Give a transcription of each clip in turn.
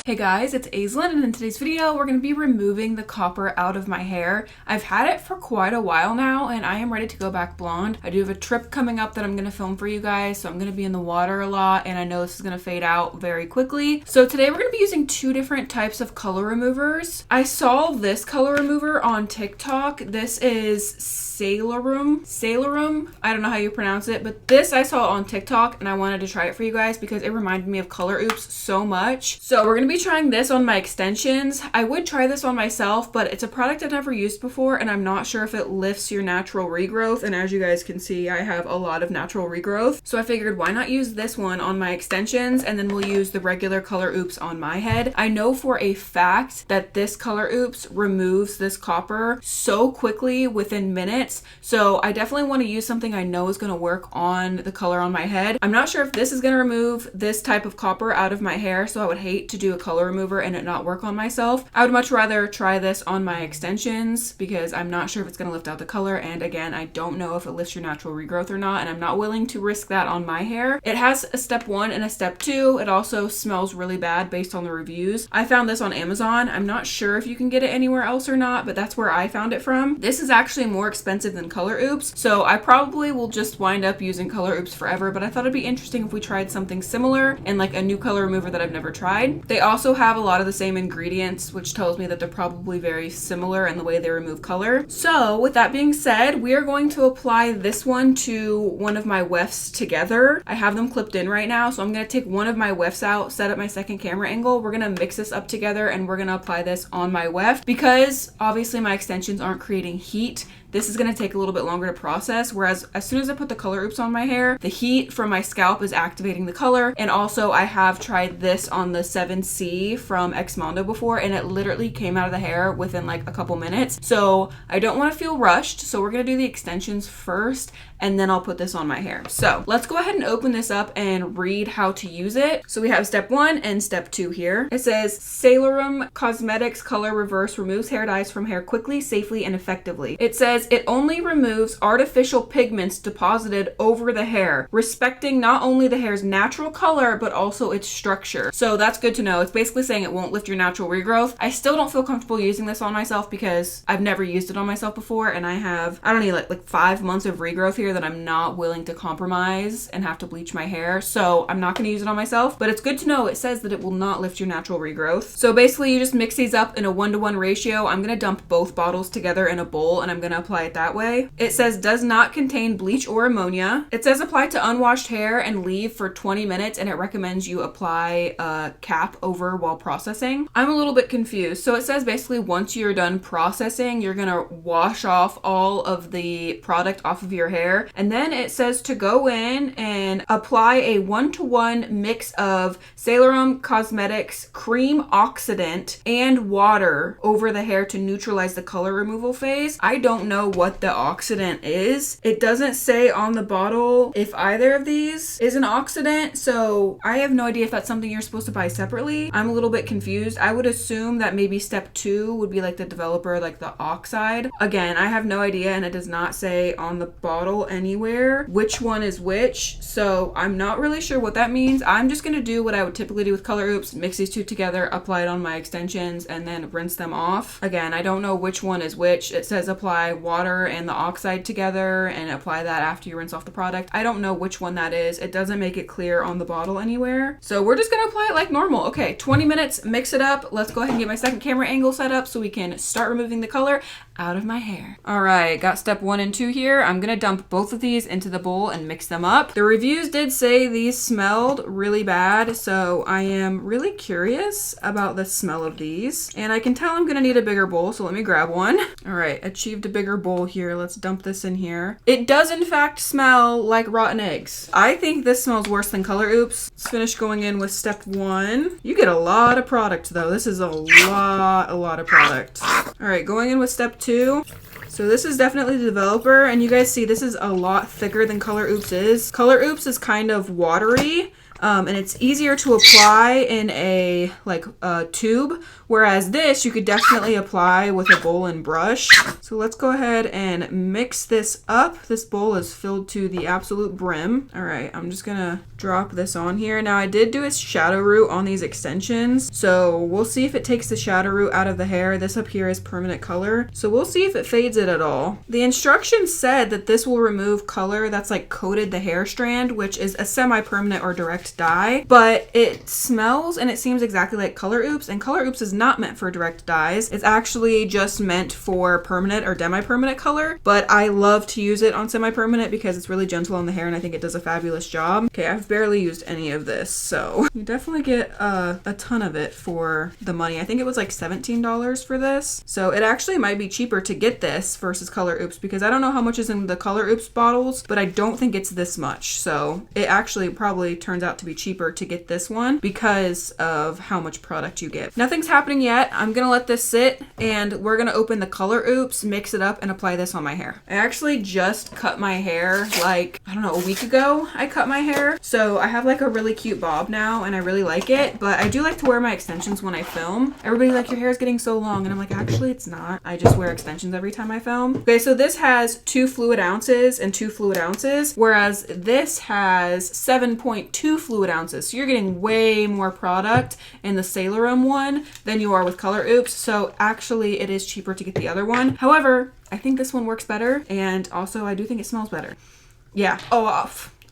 Hey guys, it's Aislinn, and in today's video we're going to be removing the copper out of my hair. I've had it for quite a while now and I am ready to go back blonde. I do have a trip coming up that I'm going to film for you guys, so I'm going to be in the water a lot and I know this is going to fade out very quickly. So today we're going to be using two different types of color removers. I saw this color remover on TikTok. This is Salerum. I don't know how you pronounce it, but this I saw on TikTok and I wanted to try it for you guys because it reminded me of Color Oops so much. So we're going to be trying this on my extensions. I would try this on myself, but it's a product I've never used before and I'm not sure if it lifts your natural regrowth. And as you guys can see, I have a lot of natural regrowth. So I figured why not use this one on my extensions and then we'll use the regular Color Oops on my head. I know for a fact that this Color Oops removes this copper so quickly within minutes. So I definitely want to use something I know is going to work on the color on my head. I'm not sure if this is going to remove this type of copper out of my hair, so I would hate to do a color remover and it not work on myself. I would much rather try this on my extensions because I'm not sure if it's going to lift out the color, and again, I don't know if it lifts your natural regrowth or not, and I'm not willing to risk that on my hair. It has a step 1 and a step 2. It also smells really bad based on the reviews. I found this on Amazon. I'm not sure if you can get it anywhere else or not, but that's where I found it from. This is actually more expensive than Color Oops, so I probably will just wind up using Color Oops forever, but I thought it'd be interesting if we tried something similar and like a new color remover that I've never tried. They also have a lot of the same ingredients, which tells me that they're probably very similar in the way they remove color. So with that being said, we are going to apply this one to one of my wefts together. I have them clipped in right now, so I'm going to take one of my wefts out, set up my second camera angle. We're going to mix this up together and we're going to apply this on my weft because obviously my extensions aren't creating heat. This is going to take a little bit longer to process, whereas as soon as I put the Color Oops on my hair, the heat from my scalp is activating the color. And also I have tried this on the 7C from XMONDO before and it literally came out of the hair within like a couple minutes. So I don't want to feel rushed, so we're going to do the extensions first and then I'll put this on my hair. So let's go ahead and open this up and read how to use it. So we have step 1 and step 2 here. It says Salerum Cosmetics Color Reverse removes hair dyes from hair quickly, safely, and effectively. It says it only removes artificial pigments deposited over the hair, respecting not only the hair's natural color, but also its structure. So that's good to know. It's basically saying it won't lift your natural regrowth. I still don't feel comfortable using this on myself because I've never used it on myself before and I don't need like 5 months of regrowth here that I'm not willing to compromise and have to bleach my hair. So I'm not going to use it on myself, but it's good to know it says that it will not lift your natural regrowth. So basically you just mix these up in a 1-to-1 ratio. I'm going to dump both bottles together in a bowl and I'm going to apply it that way. It says does not contain bleach or ammonia. It says apply to unwashed hair and leave for 20 minutes and it recommends you apply a cap over while processing. I'm a little bit confused. So it says basically once you're done processing, you're going to wash off all of the product off of your hair. And then it says to go in and apply a 1-to-1 mix of Salerum Cosmetics cream oxidant and water over the hair to neutralize the color removal phase. I don't know what the oxidant is. It doesn't say on the bottle if either of these is an oxidant, so I have no idea if that's something you're supposed to buy separately. I'm a little bit confused. I would assume that maybe step 2 would be like the developer, like the oxide. Again, I have no idea and it does not say on the bottle anywhere which one is which, so I'm not really sure what that means. I'm just going to do what I would typically do with Color Oops, mix these two together, apply it on my extensions, and then rinse them off. Again, I don't know which one is which. It says apply water and the oxide together and apply that after you rinse off the product. I don't know which one that is. It doesn't make it clear on the bottle anywhere. So we're just going to apply it like normal. Okay, 20 minutes, mix it up. Let's go ahead and get my second camera angle set up so we can start removing the color out of my hair. All right, got step 1 and 2 here. I'm going to dump both of these into the bowl and mix them up. The reviews did say these smelled really bad, so I am really curious about the smell of these. And I can tell I'm going to need a bigger bowl, so let me grab one. All right, achieved a bigger bowl here. Let's dump this in here. It does in fact smell like rotten eggs. I think this smells worse than Color Oops. Let's finish going in with step 1. You get a lot of product though. This is a lot of product. All right, going in with step 2. So this is definitely the developer, and you guys see this is a lot thicker than Color Oops is. Color Oops is kind of watery. And it's easier to apply in a tube, whereas this you could definitely apply with a bowl and brush. So let's go ahead and mix this up. This bowl is filled to the absolute brim. All right, I'm just gonna drop this on here. Now I did do a shadow root on these extensions, so we'll see if it takes the shadow root out of the hair. This up here is permanent color, so we'll see if it fades it at all. The instructions said that this will remove color that's like coated the hair strand, which is a semi-permanent or direct dye, but it smells and it seems exactly like Color Oops, and Color Oops is not meant for direct dyes. It's actually just meant for permanent or demi-permanent color, but I love to use it on semi-permanent because it's really gentle on the hair and I think it does a fabulous job. Okay, I've barely used any of this, so you definitely get a ton of it for the money. I think it was like $17 for this, so it actually might be cheaper to get this versus Color Oops, because I don't know how much is in the Color Oops bottles, but I don't think it's this much, so it actually probably turns out to be cheaper to get this one because of how much product you get. Nothing's happening yet. I'm gonna let this sit and we're gonna open the Color Oops, mix it up, and apply this on my hair. I actually just cut my hair like, I don't know, a week ago I cut my hair, so I have like a really cute bob now and I really like it, but I do like to wear my extensions when I film. Everybody's like, your hair is getting so long, and I'm like, actually it's not. I just wear extensions every time I film. Okay, so this has 2 fluid ounces and 2 fluid ounces, whereas this has 7.2 fluid ounces. So you're getting way more product in the Salerum one than you are with Color Oops. So actually it is cheaper to get the other one. However, I think this one works better, and also I do think it smells better. Yeah.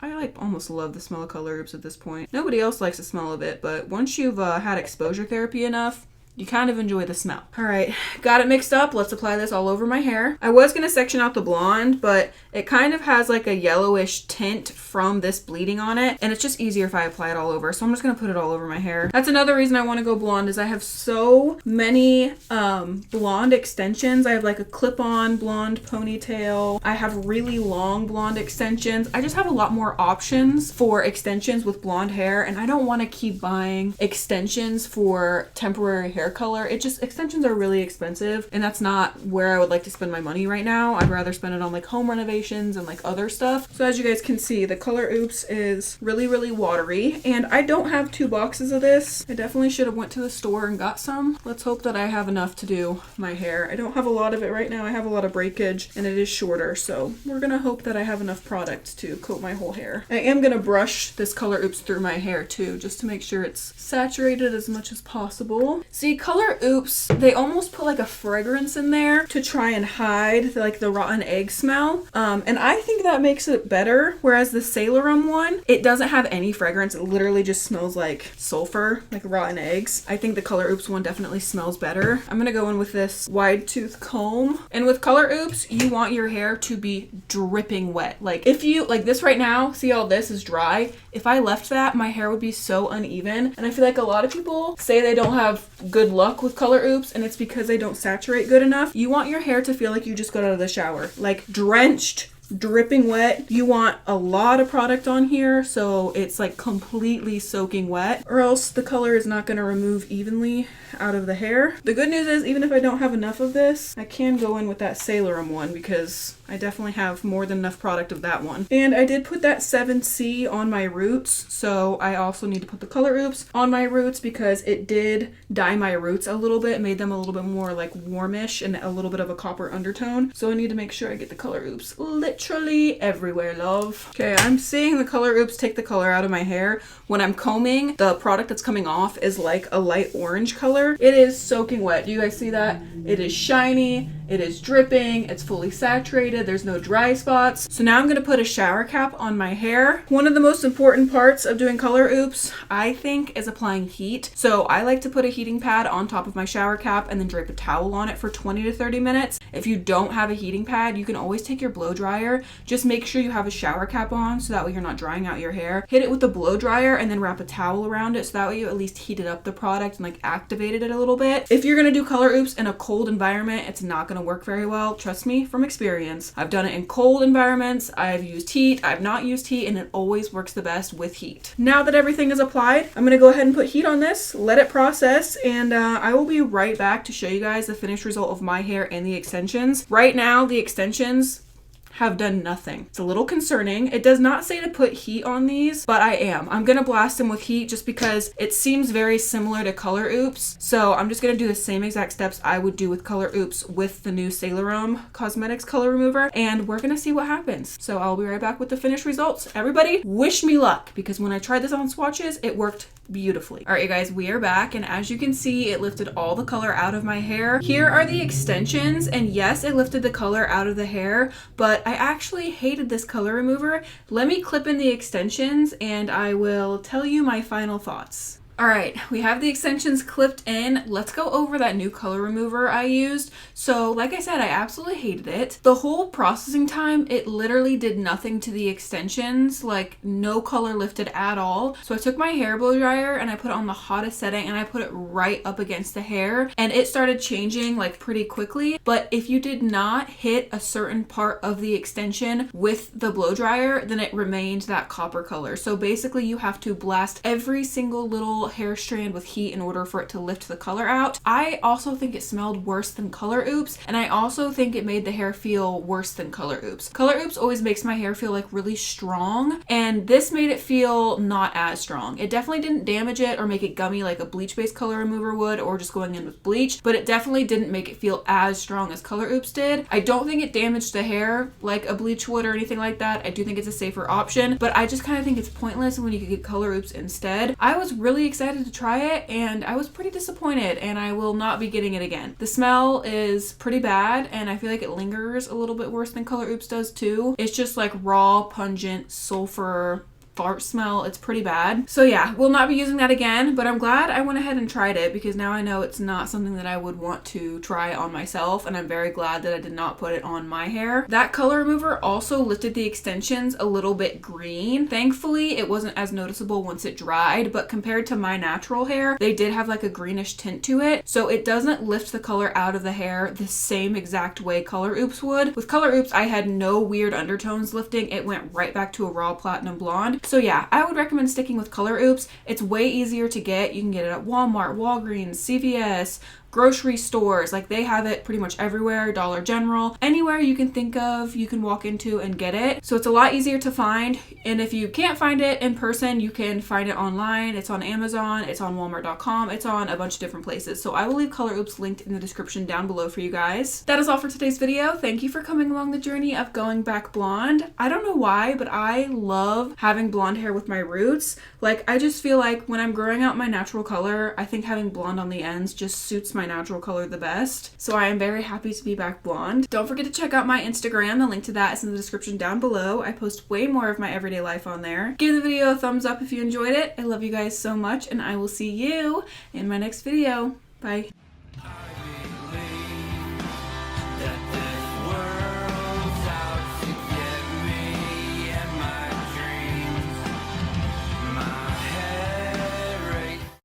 I like almost love the smell of Color Oops at this point. Nobody else likes the smell of it, but once you've had exposure therapy enough, you kind of enjoy the smell. All right, got it mixed up. Let's apply this all over my hair. I was gonna section out the blonde, but it kind of has like a yellowish tint from this bleeding on it, and it's just easier if I apply it all over. So I'm just gonna put it all over my hair. That's another reason I wanna go blonde, is I have so many blonde extensions. I have like a clip-on blonde ponytail. I have really long blonde extensions. I just have a lot more options for extensions with blonde hair, and I don't wanna keep buying extensions for temporary hair color. Extensions are really expensive, and that's not where I would like to spend my money right now. I'd rather spend it on like home renovations and like other stuff. So as you guys can see, the Color Oops is really, really watery, and I don't have 2 boxes of this. I definitely should have went to the store and got some. Let's hope that I have enough to do my hair. I don't have a lot of it right now. I have a lot of breakage and it is shorter, so we're gonna hope that I have enough product to coat my whole hair. I am gonna brush this Color Oops through my hair too, just to make sure it's saturated as much as possible. See, Color Oops, they almost put like a fragrance in there to try and hide like the rotten egg smell. And I think that makes it better. Whereas the Salerum one, it doesn't have any fragrance. It literally just smells like sulfur, like rotten eggs. I think the Color Oops one definitely smells better. I'm gonna go in with this wide tooth comb. And with Color Oops, you want your hair to be dripping wet. Like if you, like this right now, see all this is dry. If I left that, my hair would be so uneven. And I feel like a lot of people say they don't have good luck with Color Oops, and it's because they don't saturate good enough. You want your hair to feel like you just got out of the shower, like drenched, dripping wet. You want a lot of product on here so it's like completely soaking wet, or else the color is not going to remove evenly out of the hair. The good news is, even if I don't have enough of this, I can go in with that Salerum one because I definitely have more than enough product of that one. And I did put that 7C on my roots, so I also need to put the Color Oops on my roots because it did dye my roots a little bit, made them a little bit more like warmish and a little bit of a copper undertone. So I need to make sure I get the Color Oops literally everywhere, love. Okay, I'm seeing the Color Oops take the color out of my hair. When I'm combing, the product that's coming off is like a light orange color. It is soaking wet. Do you guys see that? It is shiny, it is dripping, it's fully saturated, there's no dry spots. So now I'm gonna put a shower cap on my hair. One of the most important parts of doing Color Oops, I think, is applying heat. So I like to put a heating pad on top of my shower cap and then drape a towel on it for 20 to 30 minutes. If you don't have a heating pad, you can always take your blow dryer. Just make sure you have a shower cap on so that way you're not drying out your hair. Hit it with the blow dryer and then wrap a towel around it so that way you at least heated up the product and like activated it a little bit. If you're gonna do Color Oops in a cold environment, it's not gonna work very well. Trust me from experience. I've done it in cold environments, I've used heat, I've not used heat, and it always works the best with heat. Now that everything is applied, I'm gonna go ahead and put heat on this, let it process, and I will be right back to show you guys the finished result of my hair and the extensions. Right now, the extensions have done nothing. It's a little concerning. It does not say to put heat on these, but I am. I'm gonna blast them with heat just because it seems very similar to Color Oops. So I'm just gonna do the same exact steps I would do with Color Oops with the new Sailor Cosmetics color remover, and we're gonna see what happens. So I'll be right back with the finished results. Everybody, wish me luck, because when I tried this on swatches, it worked beautifully. All right, you guys, we are back, and as you can see, it lifted all the color out of my hair. Here are the extensions, and yes, it lifted the color out of the hair, but I actually hated this color remover. Let me clip in the extensions, and I will tell you my final thoughts. All right, we have the extensions clipped in. Let's go over that new color remover I used. So like I said, I absolutely hated it. The whole processing time, it literally did nothing to the extensions, like no color lifted at all. So I took my hair blow dryer and I put it on the hottest setting and I put it right up against the hair, and it started changing like pretty quickly. But if you did not hit a certain part of the extension with the blow dryer, then it remained that copper color. So basically you have to blast every single little hair strand with heat in order for it to lift the color out. I also think it smelled worse than Color Oops, and I also think it made the hair feel worse than Color Oops. Color Oops always makes my hair feel like really strong, and this made it feel not as strong. It definitely didn't damage it or make it gummy like a bleach-based color remover would, or just going in with bleach, but it definitely didn't make it feel as strong as Color Oops did. I don't think it damaged the hair like a bleach would or anything like that. I do think it's a safer option, but I just kind of think it's pointless when you could get Color Oops instead. I was really excited to try it, and I was pretty disappointed, and I will not be getting it again. The smell is pretty bad, and I feel like it lingers a little bit worse than Color Oops does too. It's just like raw, pungent sulfur fart smell. It's pretty bad. So yeah, we'll not be using that again, but I'm glad I went ahead and tried it, because now I know it's not something that I would want to try on myself, and I'm very glad that I did not put it on my hair. That color remover also lifted the extensions a little bit green. Thankfully, it wasn't as noticeable once it dried, but compared to my natural hair, they did have like a greenish tint to it, so it doesn't lift the color out of the hair the same exact way Color Oops would. With Color Oops, I had no weird undertones lifting. It went right back to a raw platinum blonde. So yeah, I would recommend sticking with Color Oops. It's way easier to get. You can get it at Walmart, Walgreens, CVS, grocery stores. Like, they have it pretty much everywhere. Dollar General, anywhere you can think of, you can walk into and get it. So it's a lot easier to find, and if you can't find it in person, you can find it online. It's on Amazon, it's on Walmart.com, it's on a bunch of different places. So I will leave Color Oops linked in the description down below for you guys. That is all for today's video. Thank you for coming along the journey of going back blonde. I don't know why, but I love having blonde hair with my roots. Like, I just feel like when I'm growing out my natural color, I think having blonde on the ends just suits my natural color the best. So I am very happy to be back blonde. Don't forget to check out my Instagram. The link to that is in the description down below. I post way more of my everyday life on there. Give the video a thumbs up if you enjoyed it. I love you guys so much, and I will see you in my next video. Bye.